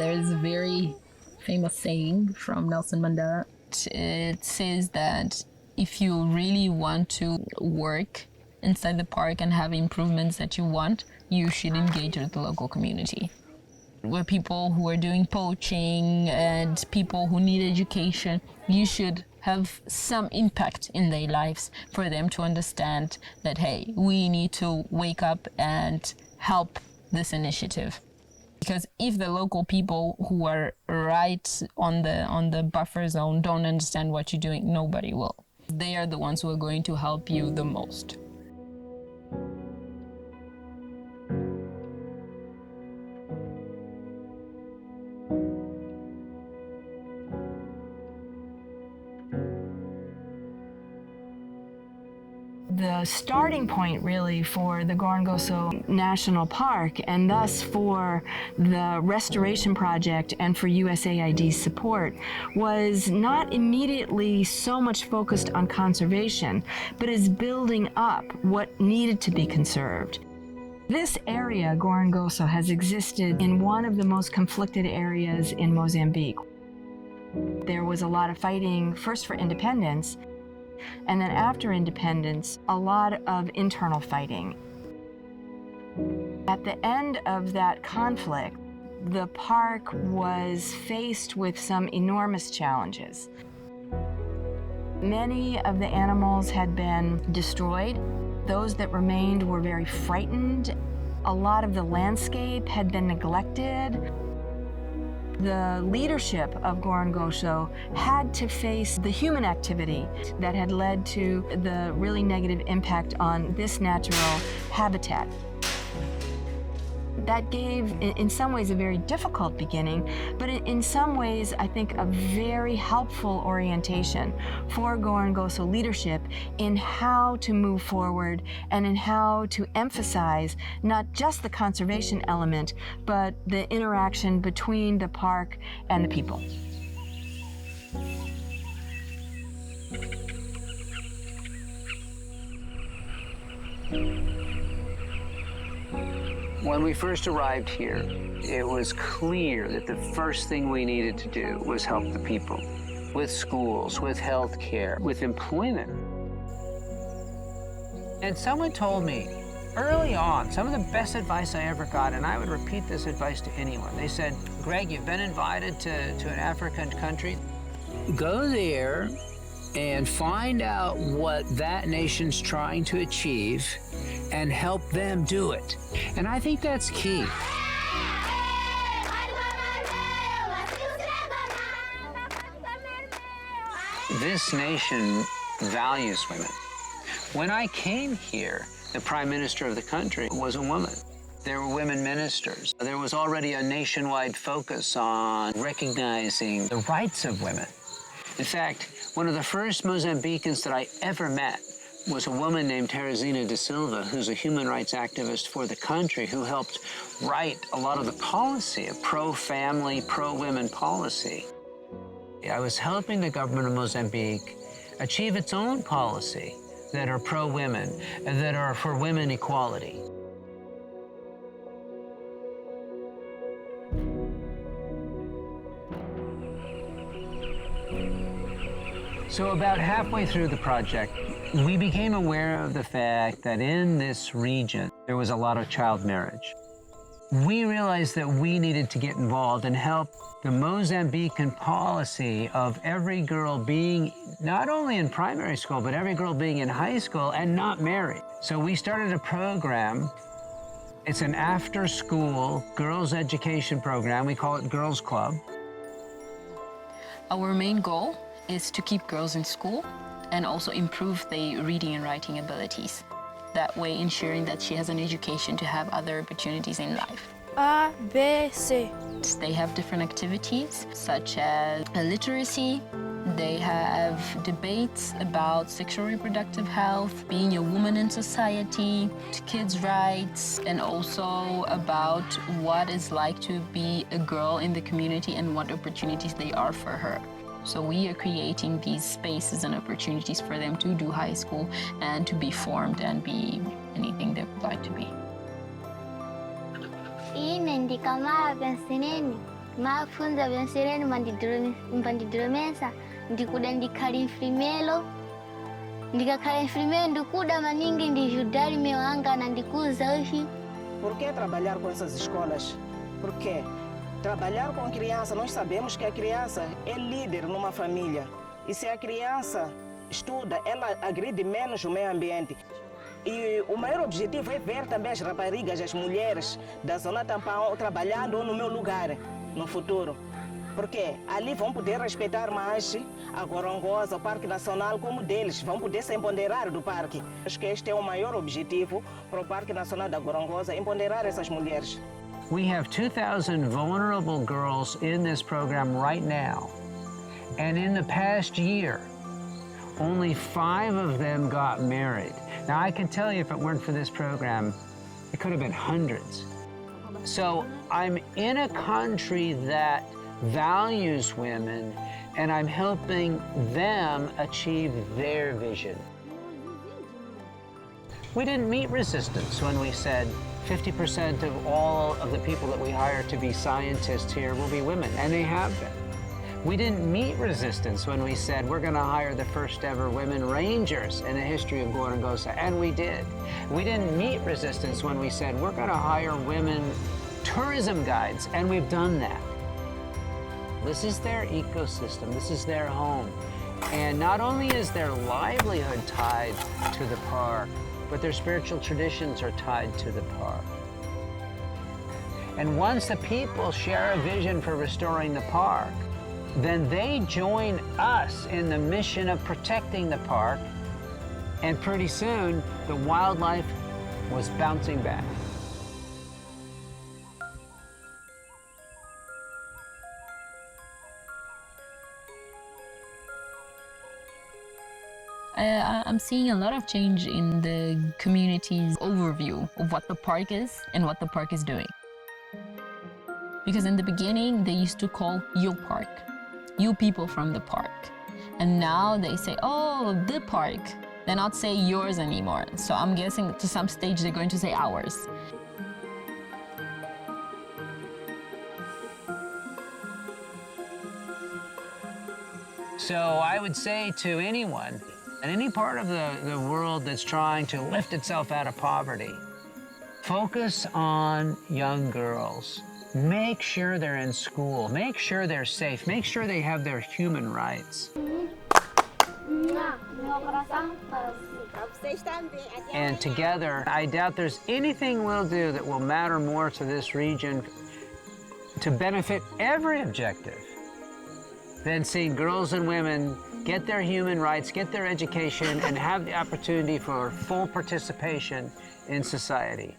There's a very famous saying from Nelson Mandela. It says that if you really want to work inside the park and have improvements that you want, you should engage with the local community. Where people who are doing poaching and people who need education, you should have some impact in their lives for them to understand that, hey, we need to wake up and help this initiative. Because if the local people who are right on the buffer zone don't understand what you're doing, nobody will. They are the ones who are going to help you the most. The starting point really for the Gorongosa National Park, and thus for the restoration project and for USAID's support, was not immediately so much focused on conservation, but is building up what needed to be conserved. This area, Gorongosa, has existed in one of the most conflicted areas in Mozambique. There was a lot of fighting, first for independence, and then after independence, a lot of internal fighting. At the end of that conflict, the park was faced with some enormous challenges. Many of the animals had been destroyed. Those that remained were very frightened. A lot of the landscape had been neglected. The leadership of Gorongosa had to face the human activity that had led to the really negative impact on this natural habitat. That gave, in some ways, a very difficult beginning, but in some ways, I think, a very helpful orientation for Gorongosa leadership in how to move forward and in how to emphasize not just the conservation element, but the interaction between the park and the people. When we first arrived here, it was clear that the first thing we needed to do was help the people with schools, with health care, with employment. And someone told me early on, some of the best advice I ever got, and I would repeat this advice to anyone. They said, Greg, you've been invited to an African country. Go there and find out what that nation's trying to achieve and help them do it. And I think that's key. This nation values women. When I came here, the prime minister of the country was a woman. There were women ministers. There was already a nationwide focus on recognizing the rights of women. In fact, one of the first Mozambicans that I ever met was a woman named Teresina da Silva, who's a human rights activist for the country, who helped write a lot of the policy, a pro-family, pro-women policy. I was helping the government of Mozambique achieve its own policy that are pro-women, that are for women equality. So about halfway through the project, we became aware of the fact that in this region, there was a lot of child marriage. We realized that we needed to get involved and help the Mozambican policy of every girl being not only in primary school, but every girl being in high school and not married. So we started a program. It's an after-school girls' education program. We call it Girls Club. Our main goal is to keep girls in school and also improve their reading and writing abilities. That way ensuring that she has an education to have other opportunities in life. A, B, C. They have different activities such as literacy. They have debates about sexual reproductive health, being a woman in society, kids' rights, and also about what it's like to be a girl in the community and what opportunities they are for her. So we are creating these spaces and opportunities for them to do high school and to be formed and be anything they would like to be. mafunza bensireni mpandidromesa ndikuda ndikhali mfrimelo ndikakhala mfrimelo ndikuda maningi ndijudali mewanga na ndikuza ushi. Por que trabalhar com essas escolas? Porque trabalhar com criança, nós sabemos que a criança é líder numa família. E se a criança estuda, ela agride menos o meio ambiente. E o maior objetivo é ver também as raparigas, as mulheres da zona tampão trabalhando no meu lugar no futuro. Porque ali vão poder respeitar mais a Gorongosa, o Parque Nacional, como deles, vão poder se empoderar do parque. Acho que este é o maior objetivo para o Parque Nacional da Gorongosa, empoderar essas mulheres. We have 2,000 vulnerable girls in this program right now. And in the past year, only 5 of them got married. Now, I can tell you if it weren't for this program, it could have been hundreds. So I'm in a country that values women, and I'm helping them achieve their vision. We didn't meet resistance when we said 50% of all of the people that we hire to be scientists here will be women, and they have been. We didn't meet resistance when we said we're going to hire the first ever women rangers in the history of Gorongosa, and we did. We didn't meet resistance when we said we're going to hire women tourism guides, and we've done that. This is their ecosystem, this is their home. And not only is their livelihood tied to the park, but their spiritual traditions are tied to the park. And once the people share a vision for restoring the park, then they join us in the mission of protecting the park, and pretty soon the wildlife was bouncing back. I'm seeing a lot of change in the community's overview of what the park is and what the park is doing. Because in the beginning, they used to call your park, you people from the park. And now they say, oh, the park. They're not saying yours anymore. So I'm guessing to some stage they're going to say ours. So I would say to anyone, in any part of the world that's trying to lift itself out of poverty, focus on young girls. Make sure they're in school. Make sure they're safe. Make sure they have their human rights. And together, I doubt there's anything we'll do that will matter more to this region to benefit every objective than seeing girls and women get their human rights, get their education, and have the opportunity for full participation in society.